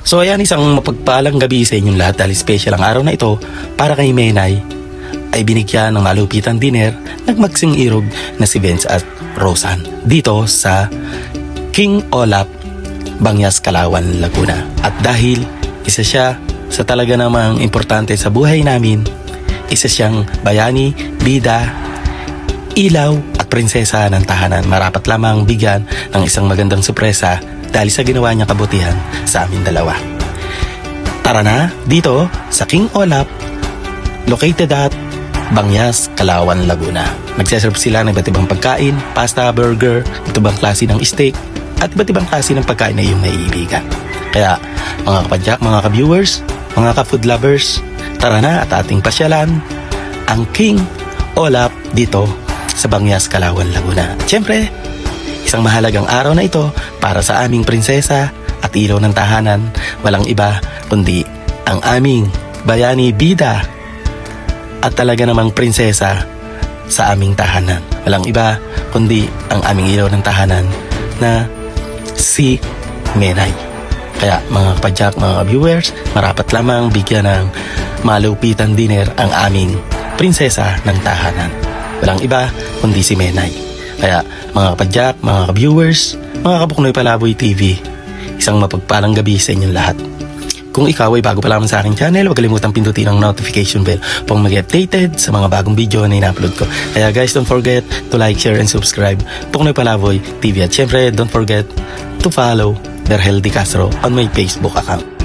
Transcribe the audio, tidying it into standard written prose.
So ayan, isang mapagpalang gabi sa inyong lahat dahil special ang araw na ito para kay Menay ay binigyan ng malupitan dinner nagmagsing irog na si Vince at Rosan dito sa King Olap, Bangyas, Calauan, Laguna. At dahil isa siya sa talaga namang importante sa buhay namin, isa siyang bayani, bida, ilaw at prinsesa ng tahanan, marapat lamang bigyan ng isang magandang sorpresa dahil sa ginawa niyang kabutihan sa amin dalawa. Tara na dito sa King Olap, located at Bangyas, Calauan, Laguna. Nagseserve sila ng iba't ibang pagkain, pasta, burger, iba't ibang klase ng steak, at iba't ibang klase ng pagkain na iyong naiibigan. Kaya mga kapadyak, mga ka-viewers, mga ka-food lovers, tara na at ating pasyalan ang King Olap dito sa Bangyas, Calauan, Laguna. At syempre, isang mahalagang araw na ito para sa aming prinsesa at ilaw ng tahanan, walang iba kundi ang aming bayani, bida at talaga namang prinsesa sa aming tahanan. Walang iba kundi ang aming ilaw ng tahanan na si Menay. Kaya mga kapadyak, mga viewers, marapat lamang bigyan ng malupitan dinner ang aming prinsesa ng tahanan. Walang iba kundi si Menay. Kaya mga kapadyak, mga viewers, mga Kapuknoy Palaboy TV, isang mapagpalang gabi sa inyong lahat. Kung ikaw ay bago pa lamang sa aking channel, huwag kalimutang pindutin ang notification bell upang mag-updated sa mga bagong video na ina-upload ko. Kaya guys, don't forget to like, share, and subscribe Puknoy Palaboy TV. At syempre, don't forget to follow Derhel Di Castro on my Facebook account.